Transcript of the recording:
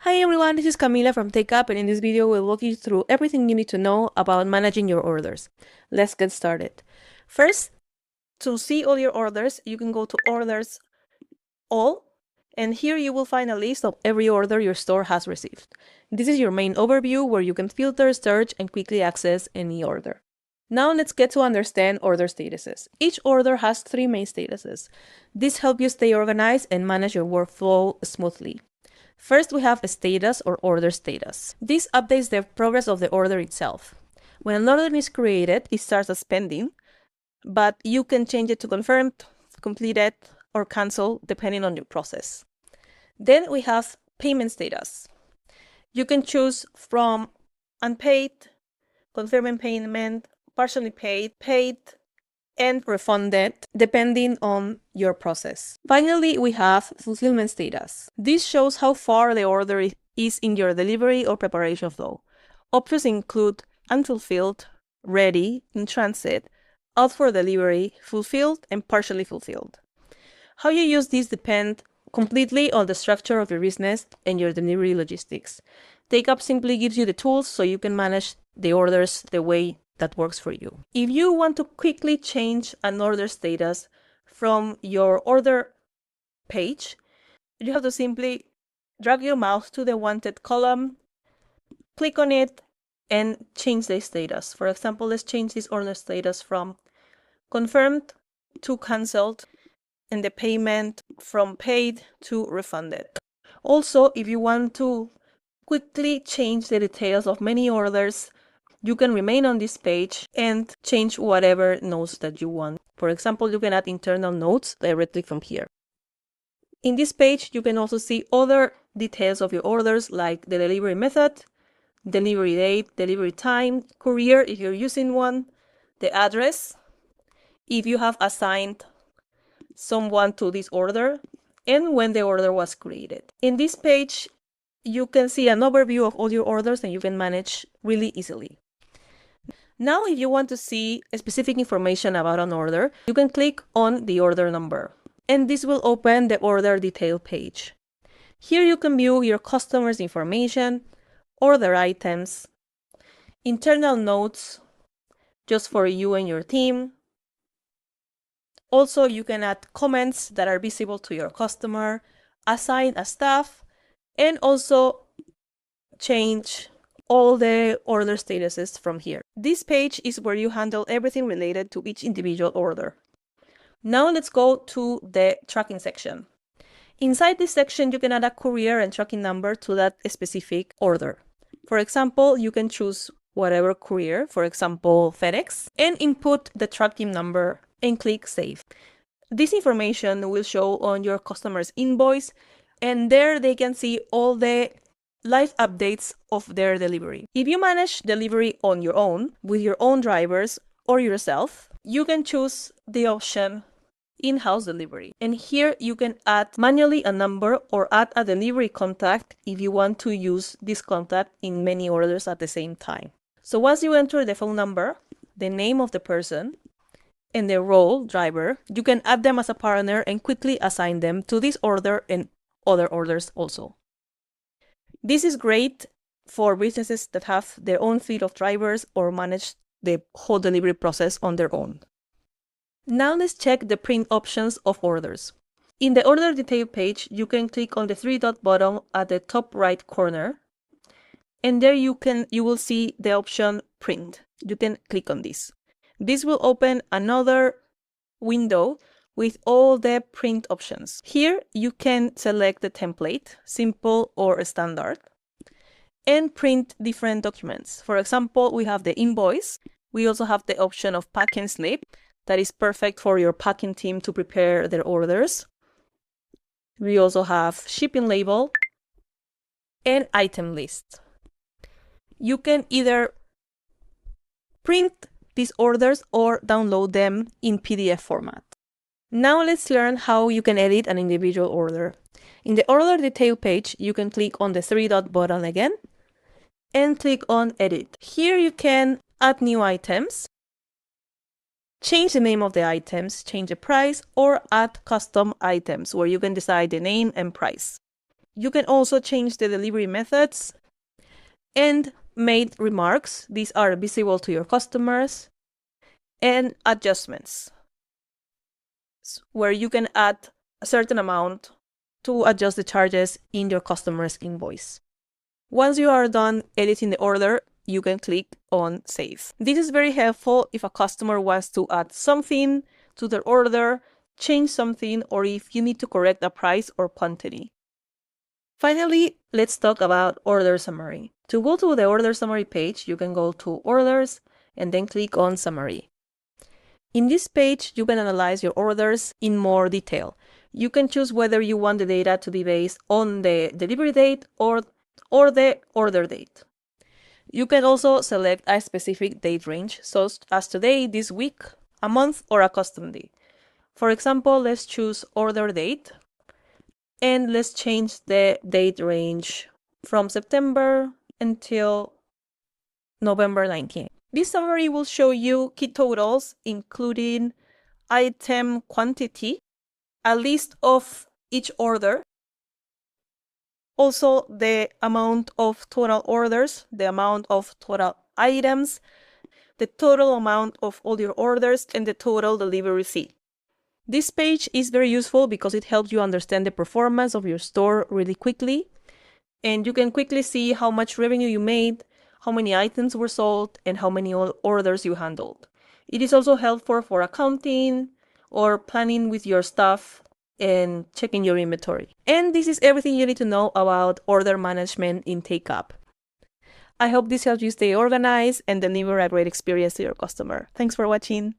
Hi everyone, this is Camila from TakeUp, and in this video we'll walk you through everything you need to know about managing your orders. Let's get started. First, to see all your orders, you can go to Orders All, and here you will find a list of every order your store has received. This is your main overview where you can filter, search, and quickly access any order. Now let's get to understand order statuses. Each order has 3 main statuses. This helps you stay organized and manage your workflow smoothly. First, we have a status or order status. This updates the progress of the order itself. When an order is created, it starts as pending, but you can change it to confirmed, completed, or cancel depending on your process. Then we have payment status. You can choose from unpaid, confirming payment, partially paid, paid, and refunded depending on your process. Finally, we have fulfillment status. This shows how far the order is in your delivery or preparation flow. Options include unfulfilled, ready, in transit, out for delivery, fulfilled, and partially fulfilled. How you use these depends completely on the structure of your business and your delivery logistics. TakeUp simply gives you the tools so you can manage the orders the way that works for you. If you want to quickly change an order status from your order page, you have to simply drag your mouse to the wanted column, click on it, and change the status. For example, let's change this order status from confirmed to cancelled, and the payment from paid to refunded. Also, if you want to quickly change the details of many orders, you can remain on this page and change whatever notes that you want. For example, you can add internal notes directly from here. In this page, you can also see other details of your orders like the delivery method, delivery date, delivery time, courier if you're using one, the address, if you have assigned someone to this order, and when the order was created. In this page, you can see an overview of all your orders and you can manage really easily. Now, if you want to see specific information about an order, you can click on the order number, and this will open the order detail page. Here you can view your customers' information, order items, internal notes just for you and your team. Also, you can add comments that are visible to your customer, assign a staff, and also change all the order statuses from here. This page is where you handle everything related to each individual order. Now let's go to the tracking section. Inside this section, you can add a courier and tracking number to that specific order. For example, you can choose whatever courier, for example, FedEx, and input the tracking number and click Save. This information will show on your customer's invoice, and there they can see all the live updates of their delivery. If you manage delivery on your own, with your own drivers or yourself, you can choose the option in-house delivery. And here you can add manually a number or add a delivery contact if you want to use this contact in many orders at the same time. So once you enter the phone number, the name of the person, and the role, driver, you can add them as a partner and quickly assign them to this order and other orders also. This is great for businesses that have their own fleet of drivers or manage the whole delivery process on their own. Now let's check the print options of orders. In the order detail page, you can click on the 3-dot button at the top right corner, and there you will see the option print. You can click on this. This will open another window with all the print options. Here you can select the template, simple or standard, and print different documents. For example, we have the invoice. We also have the option of packing slip that is perfect for your packing team to prepare their orders. We also have shipping label and item list. You can either print these orders or download them in PDF format. Now let's learn how you can edit an individual order. In the order detail page, you can click on the 3-dot button again and click on Edit. Here you can add new items, change the name of the items, change the price, or add custom items where you can decide the name and price. You can also change the delivery methods and made remarks. These are visible to your customers, and adjustments, where you can add a certain amount to adjust the charges in your customer's invoice. Once you are done editing the order, you can click on Save. This is very helpful if a customer wants to add something to their order, change something, or if you need to correct a price or quantity. Finally, let's talk about order summary. To go to the order summary page, you can go to Orders and then click on Summary. In this page, you can analyze your orders in more detail. You can choose whether you want the data to be based on the delivery date or the order date. You can also select a specific date range, such as today, this week, a month, or a custom date. For example, let's choose order date, and let's change the date range from September until November 19th. This summary will show you key totals, including item quantity, a list of each order, also the amount of total orders, the amount of total items, the total amount of all your orders, and the total delivery fee. This page is very useful because it helps you understand the performance of your store really quickly, and you can quickly see how much revenue you made, how many items were sold, and how many orders you handled. It is also helpful for accounting or planning with your staff and checking your inventory. And this is everything you need to know about order management in TakeUp. I hope this helps you stay organized and deliver a great experience to your customer. Thanks for watching.